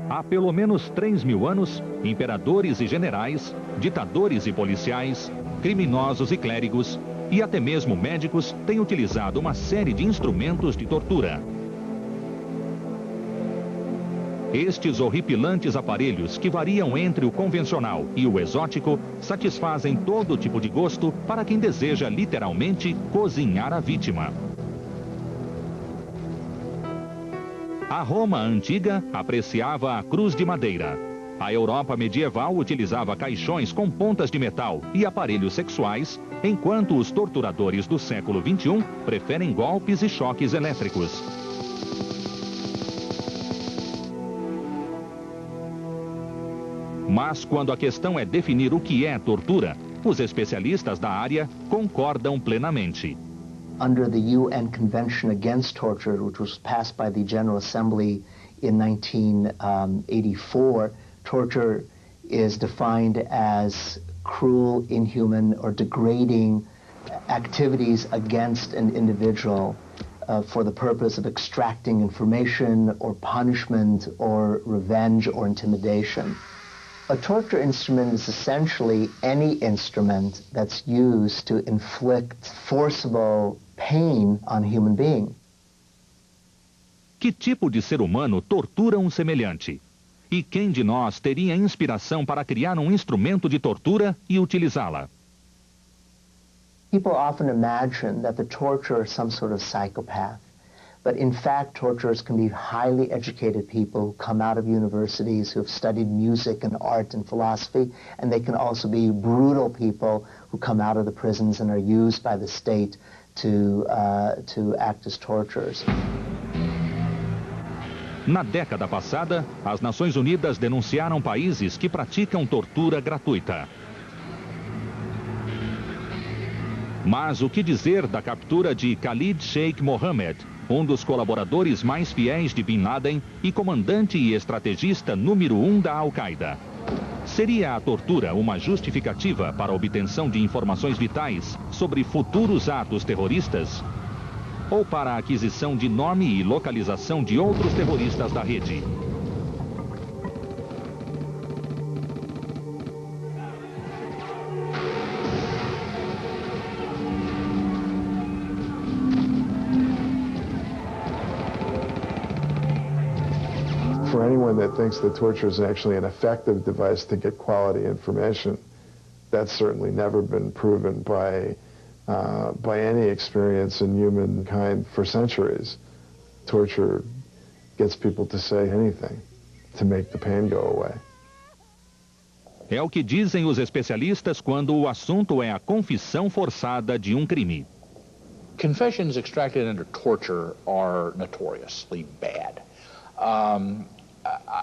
Há pelo menos 3.000 anos, imperadores e generais, ditadores e policiais, criminosos e clérigos, e até mesmo médicos têm utilizado uma série de instrumentos de tortura. Estes horripilantes aparelhos, que variam entre o convencional e o exótico, satisfazem todo tipo de gosto para quem deseja literalmente cozinhar a vítima. A Roma antiga apreciava a cruz de madeira. A Europa medieval utilizava caixões com pontas de metal e aparelhos sexuais, enquanto os torturadores do século XXI preferem golpes e choques elétricos. Mas quando a questão é definir o que é tortura, os especialistas da área concordam plenamente. Under the UN Convention Against Torture, which was passed by the General Assembly in 1984, torture is defined as cruel, inhuman, or degrading activities against an individual for the purpose of extracting information or punishment or revenge or intimidation. A torture instrument is essentially any instrument that's used to inflict forcible pain on a human being. Que tipo de ser humano tortura um semelhante? E quem de nós teria inspiração para criar um instrumento de tortura e utilizá-la? People often imagine that the torturer is some sort of psychopath. But in fact, torturers can be highly educated people who come out of universities, who have studied music and art and philosophy, and they can also be brutal people who come out of the prisons and are used by the state to act as torturers. Na década passada, as Nações Unidas denunciaram países que praticam tortura gratuita. Mas o que dizer da captura de Khalid Sheikh Mohammed, um dos colaboradores mais fiéis de Bin Laden e comandante e estrategista número 1 da Al-Qaeda? Seria a tortura uma justificativa para a obtenção de informações vitais sobre futuros atos terroristas? Ou para a aquisição de nome e localização de outros terroristas da rede? For anyone that thinks that torture is actually an effective device to get quality information, that's certainly never been proven by any experience in humankind for centuries. Torture gets people to say anything to make the pain go away. É o que dizem os especialistas quando o assunto é a confissão forçada de um crime. Confessions extracted under torture are notoriously bad.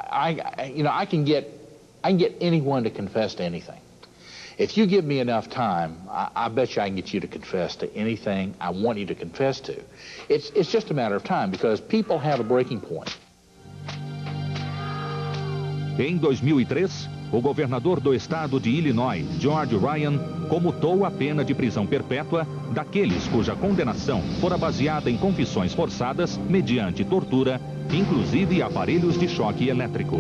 I can get anyone to confess to anything. If you give me enough time, I bet you I can get you to confess to anything I want you to confess to. It's just a matter of time, because people have a breaking point. Em 2003, o governador do estado de Illinois, George Ryan, comutou a pena de prisão perpétua daqueles cuja condenação fora baseada em confissões forçadas mediante tortura, inclusive aparelhos de choque elétrico.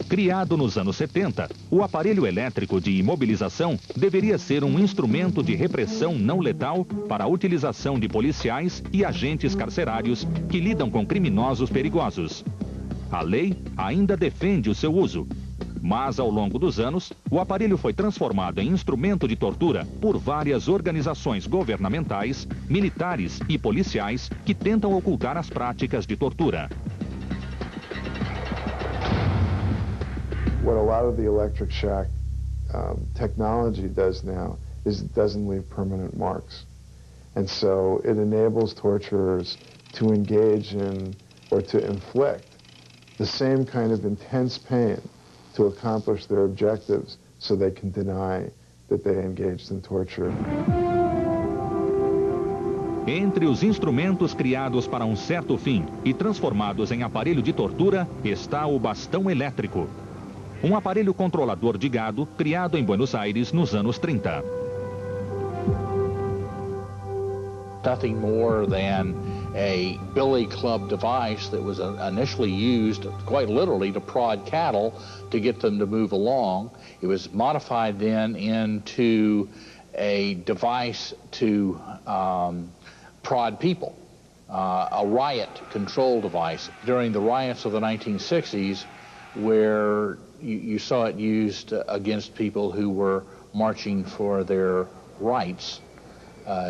Criado nos anos 70, o aparelho elétrico de imobilização deveria ser um instrumento de repressão não letal para a utilização de policiais e agentes carcerários que lidam com criminosos perigosos. A lei ainda defende o seu uso, mas ao longo dos anos, o aparelho foi transformado em instrumento de tortura por várias organizações governamentais, militares e policiais que tentam ocultar as práticas de tortura. What a lot of the electric shock technology does now is it doesn't leave permanent marks. And so it enables torturers to engage in or to inflict the same kind of intense pain to accomplish their objectives so they can deny that they engaged in torture. Entre os instrumentos criados para um certo fim e transformados em aparelho de tortura está o bastão elétrico. Um aparelho controlador de gado criado em Buenos Aires nos anos 30. nothing more than a billy club device that was initially used quite literally to prod cattle to get them to move along. It was modified then into a device to prod people, a riot control device. During the riots of the 1960s, where you saw it used against people who were marching for their rights,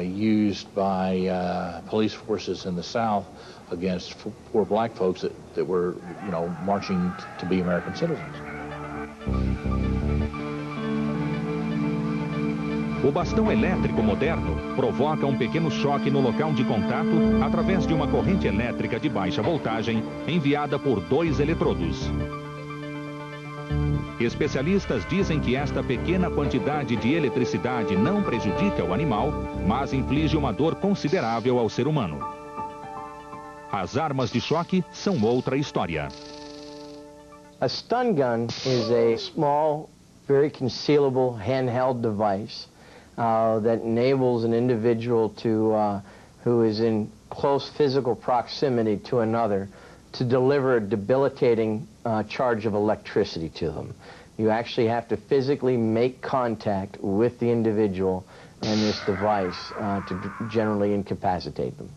used by police forces in the South against poor black folks that were, marching to be American citizens. O bastão elétrico moderno provoca um pequeno choque no local de contato através de uma corrente elétrica de baixa voltagem enviada por 2 eletrodos. Especialistas dizem que esta pequena quantidade de eletricidade não prejudica o animal, mas inflige uma dor considerável ao ser humano. As armas de choque são outra história. A stun gun is a small, very concealable handheld device that enables an individual who is in close physical proximity to another to deliver a debilitating charge of electricity to them. You actually have to physically make contact with the individual and this device to generally incapacitate them.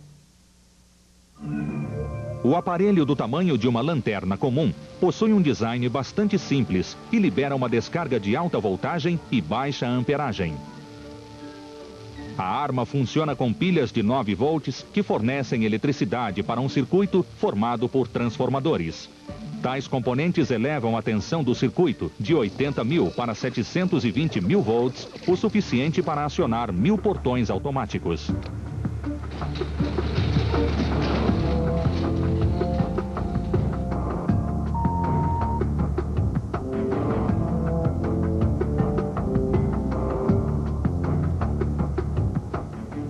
O aparelho do tamanho de uma lanterna comum possui um design bastante simples e libera uma descarga de alta voltagem e baixa amperagem. A arma funciona com pilhas de 9 volts que fornecem eletricidade para um circuito formado por transformadores. Tais componentes elevam a tensão do circuito de 80.000 para 720.000 volts, o suficiente para acionar 1000 portões automáticos.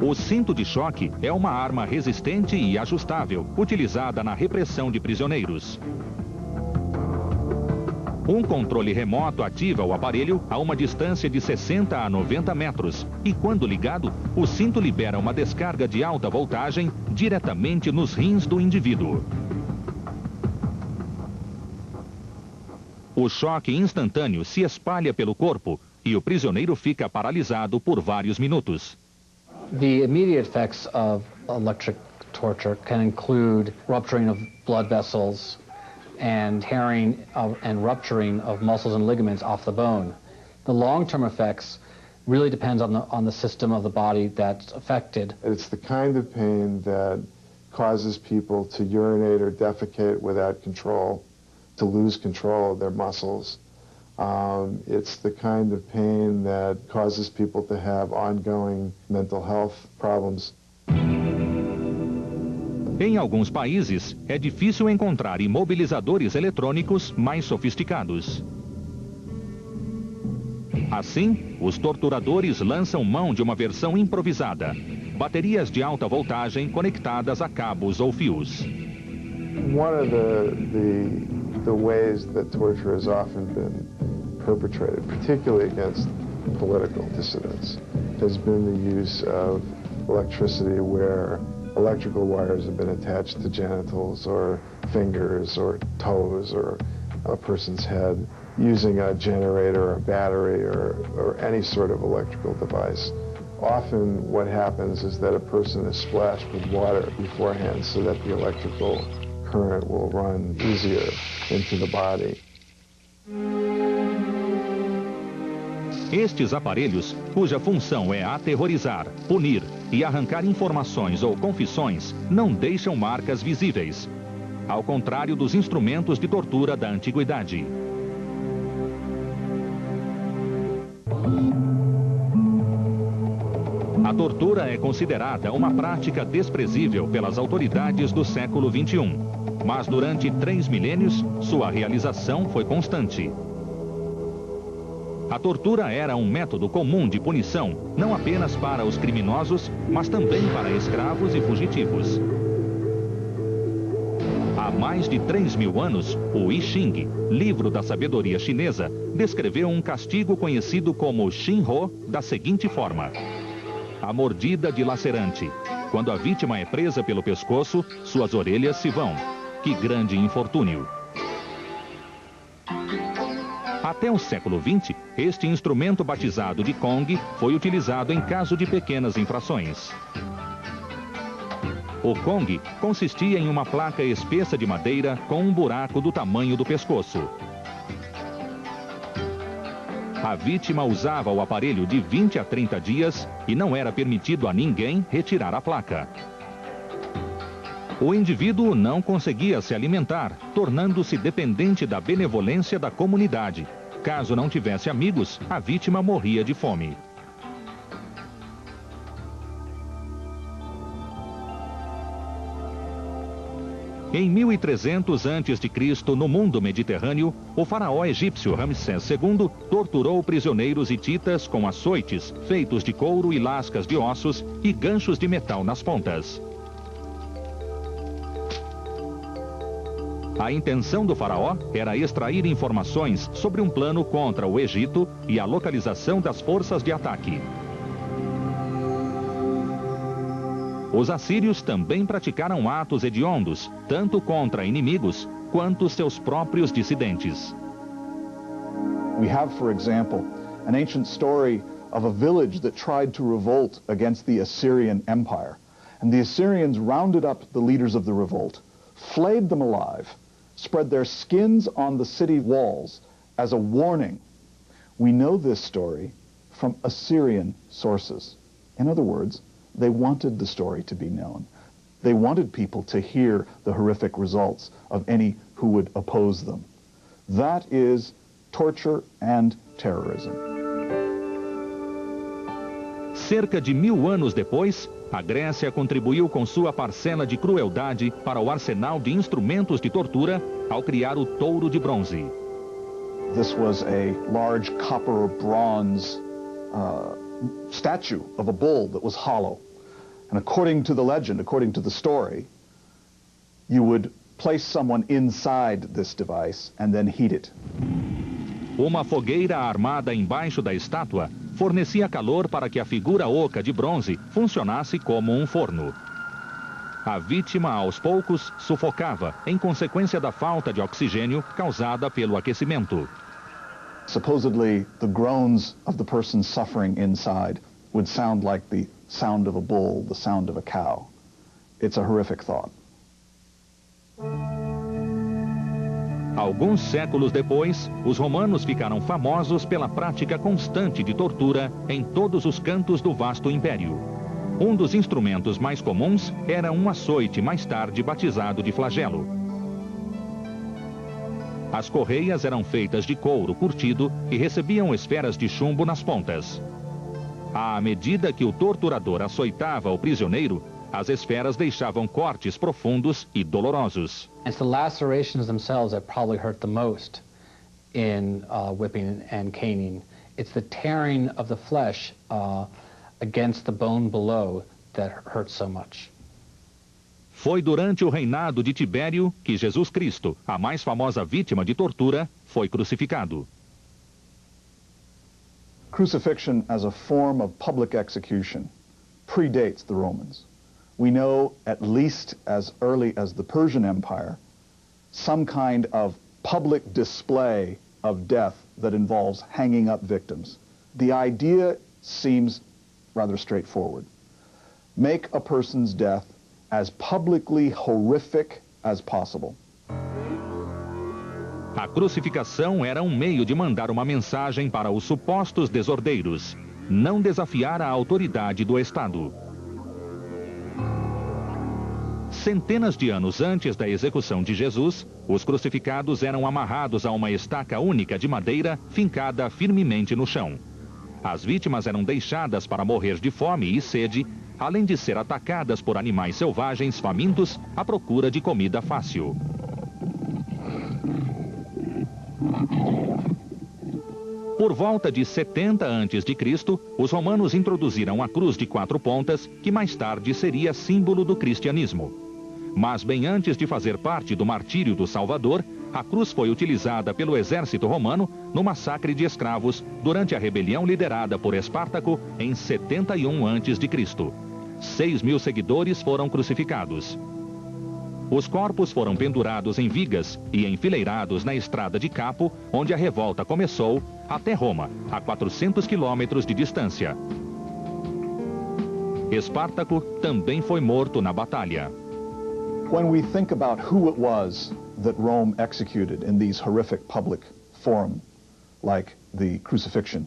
O cinto de choque é uma arma resistente e ajustável, utilizada na repressão de prisioneiros. Um controle remoto ativa o aparelho a uma distância de 60 a 90 metros e, quando ligado, o cinto libera uma descarga de alta voltagem diretamente nos rins do indivíduo. O choque instantâneo se espalha pelo corpo e o prisioneiro fica paralisado por vários minutos. The immediate effects of electric torture can include rupturing of blood vessels and tearing and rupturing of muscles and ligaments off the bone. The long-term effects really depends on the system of the body that's affected. It's the kind of pain that causes people to urinate or defecate without control, to lose control of their muscles. It's the kind of pain that causes people to have ongoing mental health problems. Em alguns países, é difícil encontrar imobilizadores eletrônicos mais sofisticados. Assim, os torturadores lançam mão de uma versão improvisada: baterias de alta voltagem conectadas a cabos ou fios. One of the ways that torture has often been perpetrated, particularly against political dissidents, has been the use of electricity where electrical wires have been attached to genitals or fingers or toes or a person's head, using a generator or a battery or any sort of electrical device. Often what happens is that a person is splashed with water beforehand so that the electrical current will run easier into the body. Estes aparelhos, cuja função é aterrorizar, punir e arrancar informações ou confissões, não deixam marcas visíveis, ao contrário dos instrumentos de tortura da antiguidade. A tortura é considerada uma prática desprezível pelas autoridades do século XXI, mas durante 3 milênios, sua realização foi constante. A tortura era um método comum de punição, não apenas para os criminosos, mas também para escravos e fugitivos. Há mais de 3.000 anos, o I Ching, livro da sabedoria chinesa, descreveu um castigo conhecido como Xin Ho da seguinte forma: a mordida dilacerante. Quando a vítima é presa pelo pescoço, suas orelhas se vão. Que grande infortúnio! Até o século XX, este instrumento batizado de Kong foi utilizado em caso de pequenas infrações. O Kong consistia em uma placa espessa de madeira com um buraco do tamanho do pescoço. A vítima usava o aparelho de 20 a 30 dias e não era permitido a ninguém retirar a placa. O indivíduo não conseguia se alimentar, tornando-se dependente da benevolência da comunidade. Caso não tivesse amigos, a vítima morria de fome. Em 1300 a.C., no mundo mediterrâneo, o faraó egípcio Ramsés II torturou prisioneiros hititas com açoites feitos de couro e lascas de ossos e ganchos de metal nas pontas. A intenção do faraó era extrair informações sobre um plano contra o Egito e a localização das forças de ataque. Os assírios também praticaram atos hediondos, tanto contra inimigos quanto seus próprios dissidentes. We have, for example, an ancient story of a village that tried to revolt against the Assyrian Empire. And the Assyrians rounded up the leaders of the revolt, flayed them alive, spread their skins on the city walls as a warning. We know this story from Assyrian sources. In other words, they wanted the story to be known. They wanted people to hear the horrific results of any who would oppose them. That is torture and terrorism. Cerca de 1000 anos depois, a Grécia contribuiu com sua parcela de crueldade para o arsenal de instrumentos de tortura ao criar o touro de bronze. This was a large copper or bronze statue of a bull that was hollow. And according to the legend, according to the story, you would place someone inside this device and then heat it. Uma fogueira armada embaixo da estátua fornecia calor para que a figura oca de bronze funcionasse como um forno. A vítima, aos poucos, sufocava em consequência da falta de oxigênio causada pelo aquecimento. Supposedly, the groans of the person suffering inside would sound like the sound of a bull, the sound of a cow. It's a horrific thought. Alguns séculos depois, os romanos ficaram famosos pela prática constante de tortura em todos os cantos do vasto império. Um dos instrumentos mais comuns era um açoite, mais tarde batizado de flagelo. As correias eram feitas de couro curtido e recebiam esferas de chumbo nas pontas. À medida que o torturador açoitava o prisioneiro, as esferas deixavam cortes profundos e dolorosos. It's the lacerations themselves that probably hurt the most in whipping and caning. It's the tearing of the flesh against the bone below that hurts so much. Foi durante o reinado de Tibério que Jesus Cristo, a mais famosa vítima de tortura, foi crucificado. Crucifixion as a form of public execution predates the Romans. We know, at least as early as the Persian Empire, some kind of public display of death that involves hanging up victims. The idea seems rather straightforward. Make a person's death as publicly horrific as possible. A crucificação era um meio de mandar uma mensagem para os supostos desordeiros: não desafiar a autoridade do Estado. Centenas de anos antes da execução de Jesus, os crucificados eram amarrados a uma estaca única de madeira fincada firmemente no chão. As vítimas eram deixadas para morrer de fome e sede, além de ser atacadas por animais selvagens famintos à procura de comida fácil. Por volta de 70 a.C., os romanos introduziram a cruz de 4 pontas, que mais tarde seria símbolo do cristianismo. Mas bem antes de fazer parte do martírio do Salvador, a cruz foi utilizada pelo exército romano no massacre de escravos durante a rebelião liderada por Espartaco em 71 a.C. 6.000 seguidores foram crucificados. Os corpos foram pendurados em vigas e enfileirados na estrada de Capo, onde a revolta começou, até Roma, a 400 quilômetros de distância. Espartaco também foi morto na batalha. When we think about who it was that Rome executed in these horrific public forums, like the crucifixion,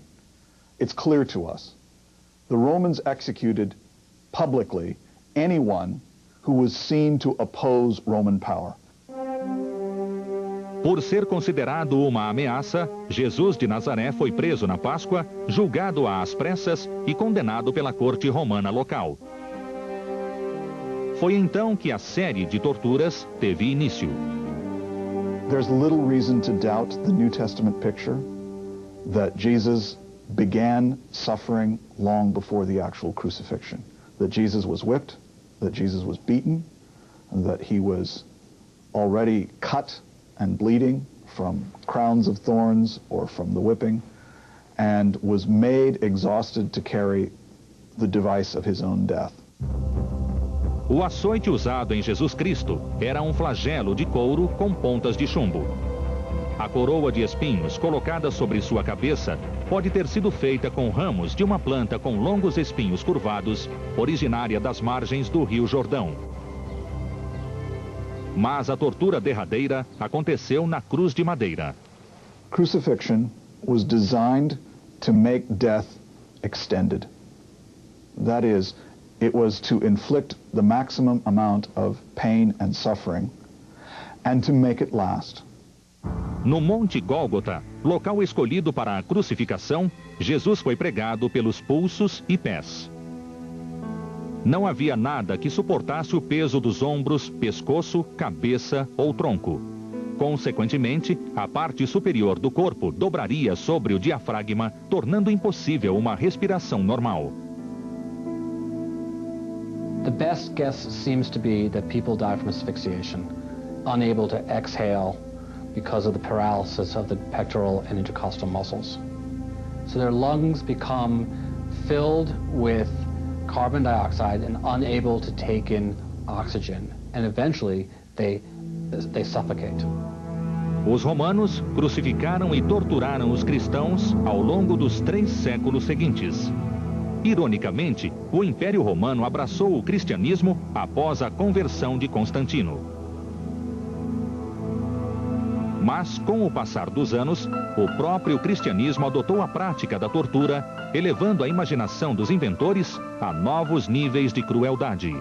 it's clear to us. The Romans executed publicly anyone who was seen to oppose Roman power. Por ser considerado uma ameaça, Jesus de Nazaré foi preso na Páscoa, julgado às pressas e condenado pela corte romana local. Foi então que a série de torturas teve início. There's little reason to doubt the New Testament picture that Jesus began suffering long before the actual crucifixion. That Jesus was whipped, that Jesus was beaten, and that he was already cut and bleeding from crowns of thorns or from the whipping, and was made exhausted to carry the device of his own death. O açoite usado em Jesus Cristo era um flagelo de couro com pontas de chumbo. A coroa de espinhos colocada sobre sua cabeça pode ter sido feita com ramos de uma planta com longos espinhos curvados, originária das margens do Rio Jordão. Mas a tortura derradeira aconteceu na cruz de madeira. Crucifixion was designed to make death extended. That is, it was to inflict the maximum amount of pain and suffering and to make it last. No Monte Gólgota, local escolhido para a crucificação, Jesus foi pregado pelos pulsos e pés. Não havia nada que suportasse o peso dos ombros, pescoço, cabeça ou tronco. Consequentemente, a parte superior do corpo dobraria sobre o diafragma, tornando impossível uma respiração normal. The best guess seems to be that people die from asphyxiation, unable to exhale because of the paralysis of the pectoral and intercostal muscles. So their lungs become filled with carbon dioxide and unable to take in oxygen, and eventually they suffocate. Os romanos crucificaram e torturaram os cristãos ao longo dos 3 séculos seguintes. Ironicamente, o Império Romano abraçou o cristianismo após a conversão de Constantino. Mas, com o passar dos anos, o próprio cristianismo adotou a prática da tortura, elevando a imaginação dos inventores a novos níveis de crueldade.